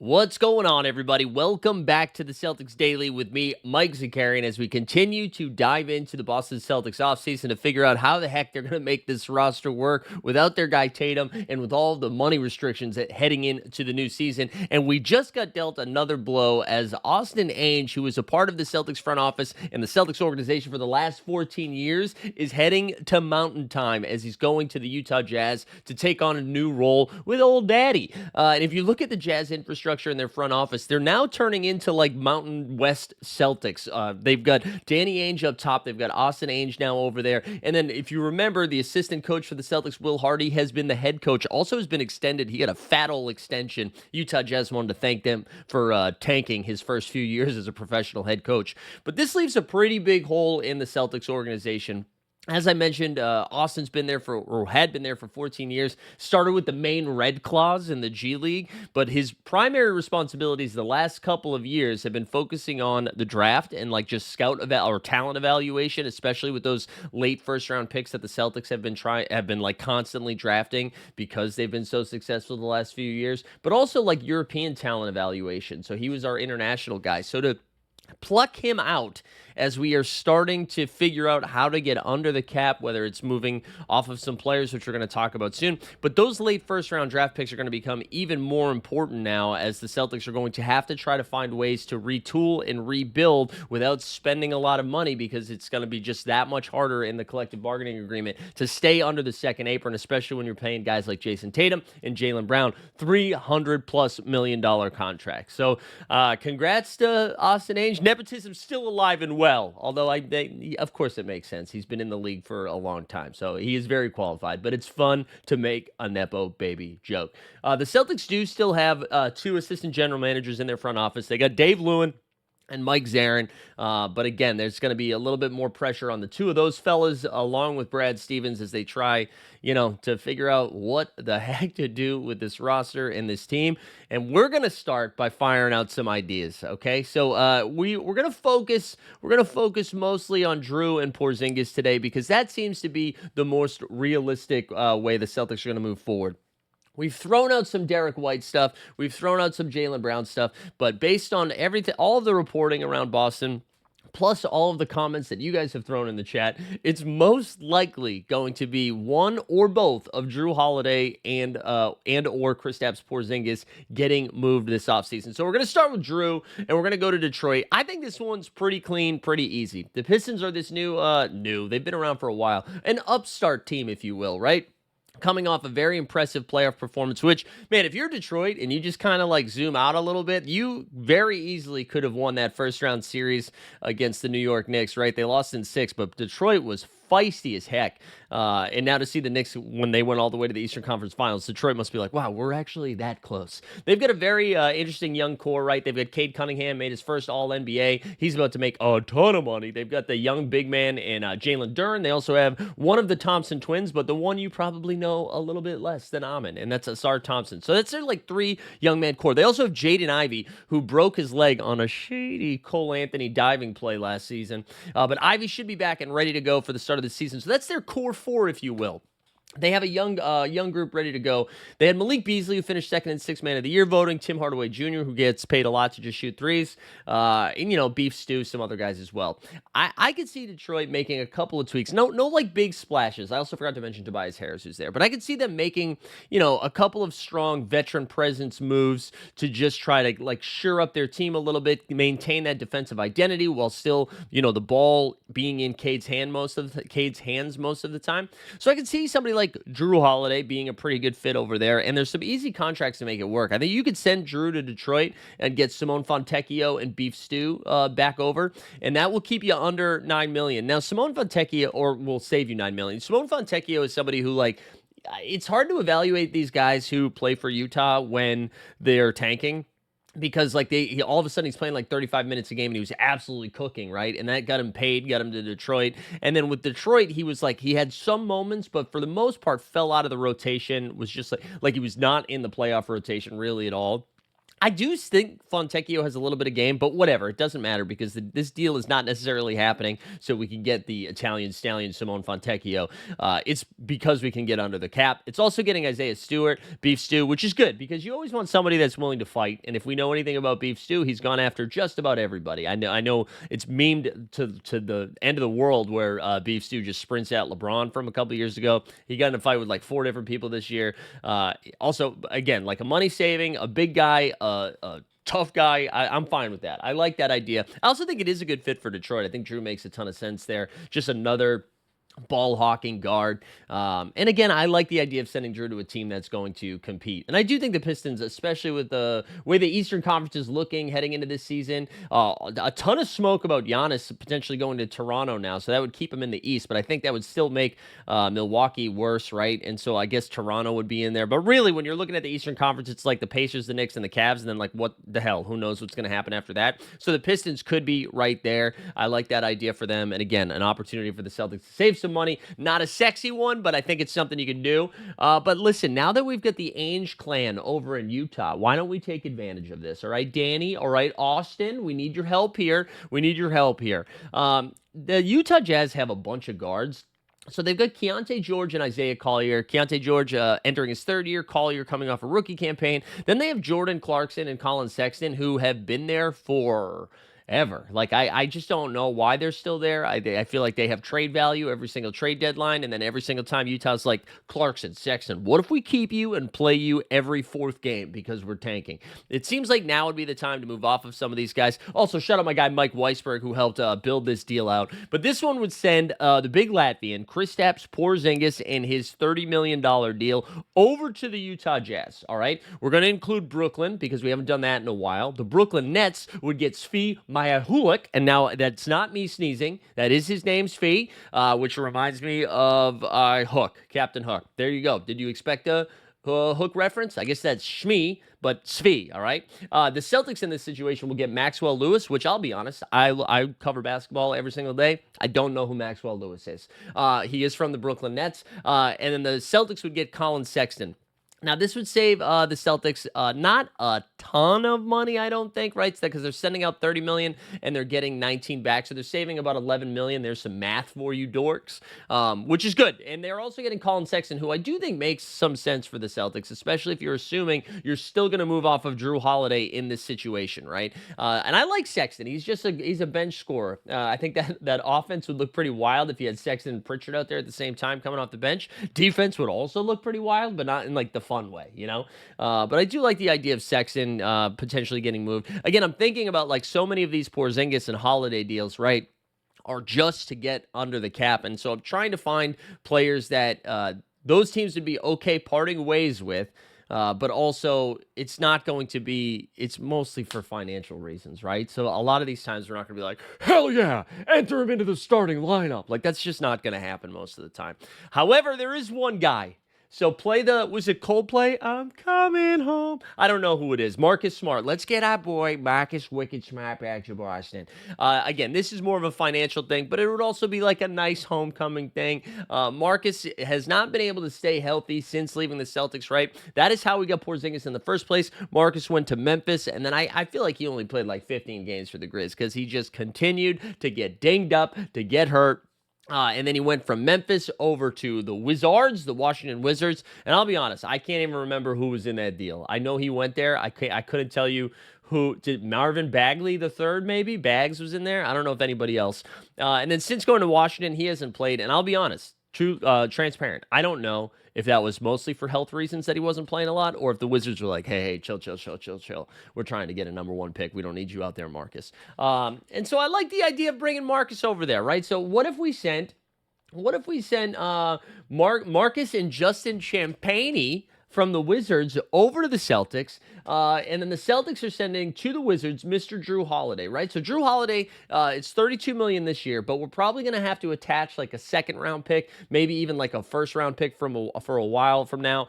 What's going on, everybody? Welcome back to the Celtics Daily with me, Mike Zakarian, as we continue to dive into the Boston Celtics offseason to figure out how the heck they're going to make this roster work without their guy Tatum and with all the money restrictions heading into the new season. And we just got dealt another blow as Austin Ainge, who was a part of the Celtics front office and the Celtics organization for the last 14 years, is heading to Mountain Time as he's going to the Utah Jazz to take on a new role with Old Daddy. And if you look at the Jazz infrastructure, in their front office, they're now turning into like Mountain West Celtics. They've got Danny Ainge up top. They've got Austin Ainge now over there. And then if you remember, the assistant coach for the Celtics, Will Hardy, has been the head coach. Also has been extended. He got a fat old extension. Utah Jazz wanted to thank them for tanking his first few years as a professional head coach. But this leaves a pretty big hole in the Celtics organization. As I mentioned, Austin's been there had been there for 14 years. Started with the Maine Red Claws in the G League, but his primary responsibilities the last couple of years have been focusing on the draft and like just or talent evaluation, especially with those late first round picks that the Celtics have been like constantly drafting because they've been so successful the last few years. But also like European talent evaluation. So he was our international guy. So to pluck him out as we are starting to figure out how to get under the cap, whether it's moving off of some players, which we're going to talk about soon. But those late first-round draft picks are going to become even more important now as the Celtics are going to have to try to find ways to retool and rebuild without spending a lot of money because it's going to be just that much harder in the collective bargaining agreement to stay under the second apron, especially when you're paying guys like Jason Tatum and Jaylen Brown $300+ million contracts. So congrats to Austin Ainge. Nepotism's still alive and well, although of course it makes sense. He's been in the league for a long time, so he is very qualified, but it's fun to make a Nepo baby joke. The Celtics do still have two assistant general managers in their front office. They got Dave Lewin and Mike Zakarian. But again, there's going to be a little bit more pressure on the two of those fellas, along with Brad Stevens, as they try, to figure out what the heck to do with this roster and this team. And we're going to start by firing out some ideas. Okay, so we're going to focus mostly on Drew and Porzingis today because that seems to be the most realistic way the Celtics are going to move forward. We've thrown out some Derek White stuff. We've thrown out some Jaylen Brown stuff. But based on everything, all of the reporting around Boston, plus all of the comments that you guys have thrown in the chat, it's most likely going to be one or both of Drew Holiday and or Kristaps Porzingis getting moved this offseason. So we're going to start with Drew, and we're going to go to Detroit. I think this one's pretty clean, pretty easy. The Pistons are this new, they've been around for a while, an upstart team, if you will, right? Coming off a very impressive playoff performance, which, man, if you're Detroit and you just kind of like zoom out a little bit, you very easily could have won that first round series against the New York Knicks, right? They lost in 6, but Detroit was feisty as heck. And now to see the Knicks when they went all the way to the Eastern Conference Finals, Detroit must be like, wow, we're actually that close. They've got a very interesting young core, right? They've got Cade Cunningham, made his first All-NBA. He's about to make a ton of money. They've got the young big man in Jalen Duren. They also have one of the Thompson twins, but the one you probably know a little bit less than Amin, and that's Asar Thompson. So that's their like 3 young man core. They also have Jaden Ivey, who broke his leg on a shady Cole Anthony diving play last season. But Ivey should be back and ready to go for the start of the season. So that's their core 4, if you will. They have a young group ready to go. They had Malik Beasley, who finished second in 6 Man of the Year voting, Tim Hardaway Jr., who gets paid a lot to just shoot threes, and, Beef Stew, some other guys as well. I could see Detroit making a couple of tweaks. No like big splashes. I also forgot to mention Tobias Harris, who's there. But I could see them making, a couple of strong veteran presence moves to just try to, like, shore up their team a little bit, maintain that defensive identity while still, the ball being in Cade's hands most of the time. So I could see somebody like Drew Holiday being a pretty good fit over there, and there's some easy contracts to make it work. I think you could send Drew to Detroit and get Simone Fontecchio and Beef Stew back over, and that will keep you under $9 million. Now, Simone Fontecchio, or will save you $9 million. Simone Fontecchio is somebody who, like, it's hard to evaluate these guys who play for Utah when they're tanking. Because like all of a sudden he's playing like 35 minutes a game and he was absolutely cooking, right? And that got him paid, got him to Detroit. And then with Detroit, he was like, he had some moments, but for the most part fell out of the rotation, was just like he was not in the playoff rotation really at all. I do think Fontecchio has a little bit of game, but whatever. It doesn't matter because this deal is not necessarily happening so we can get the Italian stallion Simone Fontecchio. It's because we can get under the cap. It's also getting Isaiah Stewart, Beef Stew, which is good because you always want somebody that's willing to fight. And if we know anything about Beef Stew, he's gone after just about everybody. I know it's memed to the end of the world where Beef Stew just sprints at LeBron from a couple years ago. He got in a fight with like 4 different people this year. Also, again, like a money saving, a big guy, a tough guy. I'm fine with that. I like that idea. I also think it is a good fit for Detroit. I think Drew makes a ton of sense there. Just another ball hawking guard. And again, I like the idea of sending Drew to a team that's going to compete. And I do think the Pistons, especially with the way the Eastern Conference is looking heading into this season, a ton of smoke about Giannis potentially going to Toronto now. So that would keep him in the East, but I think that would still make Milwaukee worse, right? And so I guess Toronto would be in there. But really, when you're looking at the Eastern Conference, it's like the Pacers, the Knicks, and the Cavs. And then like, what the hell? Who knows what's going to happen after that? So the Pistons could be right there. I like that idea for them. And again, an opportunity for the Celtics to save some money. Not a sexy one, but I think it's something you can do. But listen, now that we've got the Ainge clan over in Utah, why don't we take advantage of this? All right, Danny. All right, Austin. We need your help here. We need your help here. The Utah Jazz have a bunch of guards. So they've got Keontae George and Isaiah Collier. Keontae George entering his 3rd year, Collier coming off a rookie campaign. Then they have Jordan Clarkson and Colin Sexton, who have been there for ever. Like, I just don't know why they're still there. I feel like they have trade value every single trade deadline, and then every single time Utah's like, Clarkson, Sexton, what if we keep you and play you every 4th game because we're tanking? It seems like now would be the time to move off of some of these guys. Also, shout out my guy Mike Weisberg, who helped build this deal out. But this one would send the big Latvian, Kristaps Porzingis, and his $30 million deal over to the Utah Jazz, all right? We're going to include Brooklyn because we haven't done that in a while. The Brooklyn Nets would get Svi Mykhailiuk, and now that's not me sneezing. That is his name, Svi, which reminds me of Hook, Captain Hook. There you go. Did you expect a Hook reference? I guess that's Shmi, but Svi, all right? The Celtics in this situation will get Maxwell Lewis, which I'll be honest, I cover basketball every single day. I don't know who Maxwell Lewis is. He is from the Brooklyn Nets. And then the Celtics would get Colin Sexton. Now, this would save the Celtics not a ton of money, I don't think, right? Because they're sending out $30 million and they're getting 19 back. So they're saving about $11 million. There's some math for you dorks, which is good. And they're also getting Colin Sexton, who I do think makes some sense for the Celtics, especially if you're assuming you're still going to move off of Drew Holiday in this situation, right? And I like Sexton. He's a bench scorer. I think that offense would look pretty wild if you had Sexton and Pritchard out there at the same time coming off the bench. Defense would also look pretty wild, but not in like the fun way, you know? But I do like the idea of Sexton potentially getting moved. Again, I'm thinking about like so many of these Porzingis and Holiday deals, right, are just to get under the cap. And so I'm trying to find players that those teams would be okay parting ways with. But also, it's not going to be, it's mostly for financial reasons, right? So a lot of these times we're not going to be like, hell yeah, enter him into the starting lineup. Like, that's just not going to happen most of the time. However, there is one guy. So play was it Coldplay? I'm coming home. I don't know who it is. Marcus Smart. Let's get our boy Marcus Wicked Smart back to Boston. Again, this is more of a financial thing, but it would also be like a nice homecoming thing. Marcus has not been able to stay healthy since leaving the Celtics, right? That is how we got Porzingis in the first place. Marcus went to Memphis, and then I feel like he only played like 15 games for the Grizz because he just continued to get dinged up, to get hurt. And then he went from Memphis over to the Wizards, the Washington Wizards. And I'll be honest, I can't even remember who was in that deal. I know he went there. I couldn't tell you who. Did Marvin Bagley the third, maybe? Bags was in there. I don't know if anybody else. And then since going to Washington, he hasn't played. And I'll be honest, transparent. I don't know if that was mostly for health reasons that he wasn't playing a lot, or if the Wizards were like, hey, chill. We're trying to get a number 1 pick. We don't need you out there, Marcus. And so I like the idea of bringing Marcus over there, right? So what if we sent Marcus and Justin Champagnie from the Wizards over to the Celtics, and then the Celtics are sending to the Wizards Mr. Drew Holiday, right? So Drew Holiday, it's $32 million this year, but we're probably going to have to attach like a second-round pick, maybe even like a first-round pick for a while from now.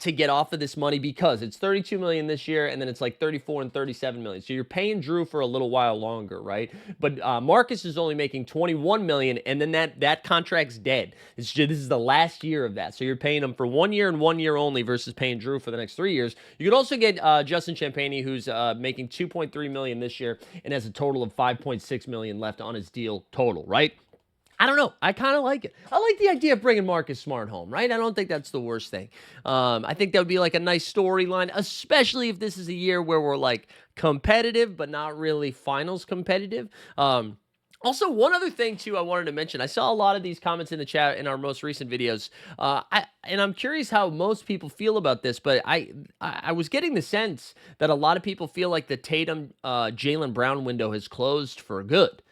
to get off of this money because it's 32 million this year and then it's like 34 and 37 million. So you're paying Drew for a little while longer, right? But Marcus is only making 21 million and then that contract's dead. This is the last year of that. So you're paying him for 1 year and 1 year only versus paying Drew for the next 3 years. You could also get Justin Champagnie, who's making 2.3 million this year and has a total of 5.6 million left on his deal total, right? I don't know. I kind of like it. I like the idea of bringing Marcus Smart home, right? I don't think that's the worst thing. I think that would be like a nice storyline, especially if this is a year where we're like competitive, but not really finals competitive. Also, one other thing, too, I wanted to mention. I saw a lot of these comments in the chat in our most recent videos. And I'm curious how most people feel about this, but I was getting the sense that a lot of people feel like the Tatum Jaylen Brown window has closed for good.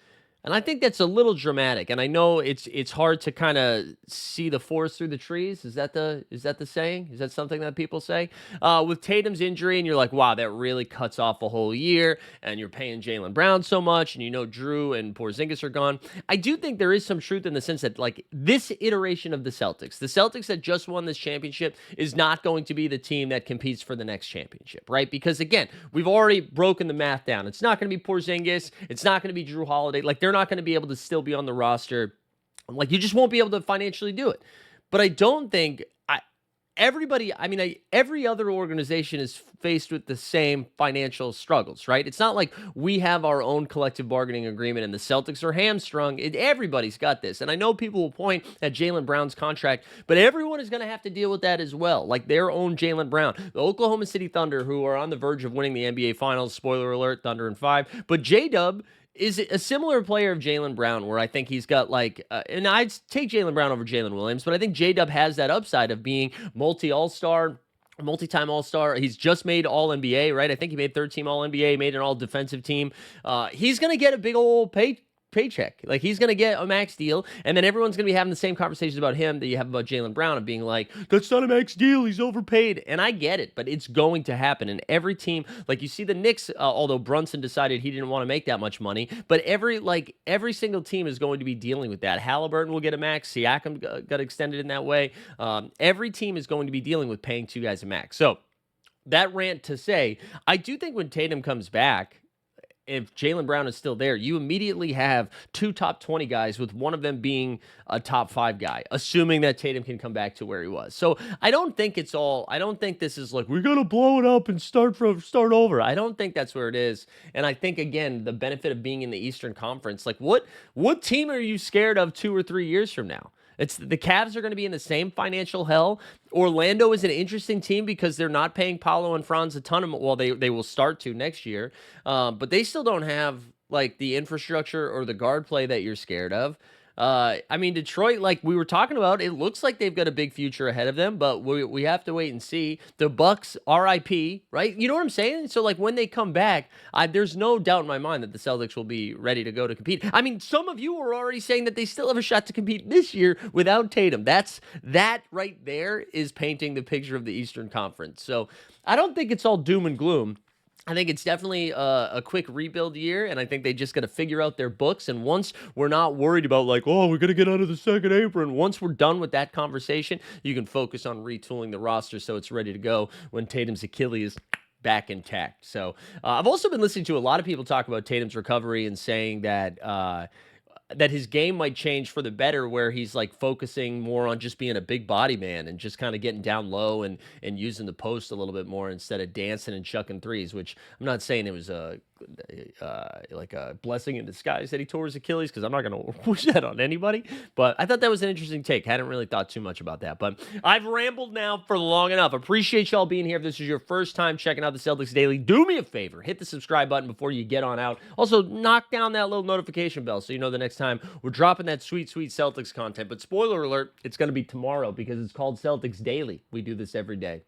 And I think that's a little dramatic. And I know it's hard to kind of see the forest through the trees. Is that the saying? Is that something that people say? With Tatum's injury, and you're like, wow, that really cuts off a whole year. And you're paying Jaylen Brown so much, and you know Drew and Porzingis are gone. I do think there is some truth in the sense that like this iteration of the Celtics that just won this championship is not going to be the team that competes for the next championship, right? Because again, we've already broken the math down. It's not going to be Porzingis. It's not going to be Drew Holiday. Like they're not going to be able to still be on the roster. Like you just won't be able to financially do it. But I don't think every other organization is faced with the same financial struggles, right? It's not like we have our own collective bargaining agreement and the Celtics are hamstrung. Everybody's got this. And I know people will point at Jaylen Brown's contract, but everyone is going to have to deal with that as well. Like their own Jaylen Brown, the Oklahoma City Thunder, who are on the verge of winning the NBA Finals, spoiler alert, Thunder in 5. But J-Dub is a similar player of Jaylen Brown, where I think he's got like, and I'd take Jaylen Brown over Jalen Williams, but I think J-Dub has that upside of being multi-All-Star, multi-time All-Star. He's just made All-NBA, right? I think he made third-team All-NBA, made an All-Defensive team. He's going to get a big old paycheck. Like he's going to get a max deal, and then everyone's going to be having the same conversations about him that you have about Jaylen Brown of being like, that's not a max deal, he's overpaid. And I get it, but it's going to happen. And every team, like you see the Knicks, although Brunson decided he didn't want to make that much money, but every single team is going to be dealing with that. Halliburton will get a max. Siakam got extended in that way. Every team is going to be dealing with paying two guys a max. So that rant to say, I do think when Tatum comes back, if Jaylen Brown is still there, you immediately have two top 20 guys, with one of them being a top 5 guy, assuming that Tatum can come back to where he was. So I don't think this is like, we got to blow it up and start over. I don't think that's where it is. And I think, again, the benefit of being in the Eastern Conference, like what team are you scared of 2 or 3 years from now? It's the Cavs are going to be in the same financial hell. Orlando is an interesting team because they're not paying Paolo and Franz a ton of, well, they will start to next year, but they still don't have like the infrastructure or the guard play that you're scared of. Detroit, like we were talking about, it looks like they've got a big future ahead of them, but we have to wait and see. The Bucks, RIP, right? You know what I'm saying? So like when they come back, there's no doubt in my mind that the Celtics will be ready to go to compete. I mean, some of you were already saying that they still have a shot to compete this year without Tatum. That right there is painting the picture of the Eastern Conference. So I don't think it's all doom and gloom. I think it's definitely a quick rebuild year, and I think they just got to figure out their books. And once we're not worried about like, oh, we're going to get out of the second apron, once we're done with that conversation, you can focus on retooling the roster so it's ready to go when Tatum's Achilles back intact. So I've also been listening to a lot of people talk about Tatum's recovery and saying that his game might change for the better, where he's like focusing more on just being a big body man and just kind of getting down low and using the post a little bit more instead of dancing and chucking threes, which I'm not saying it was like a blessing in disguise that he tore his Achilles, because I'm not going to push that on anybody, but I thought that was an interesting take. Hadn't really thought too much about that, but I've rambled now for long enough. Appreciate y'all being here. If this is your first time checking out the Celtics Daily, do me a favor, hit the subscribe button before you get on out. Also, knock down that little notification bell so you know the next time we're dropping that sweet Celtics content. But spoiler alert, it's going to be tomorrow because it's called Celtics Daily. We do this every day.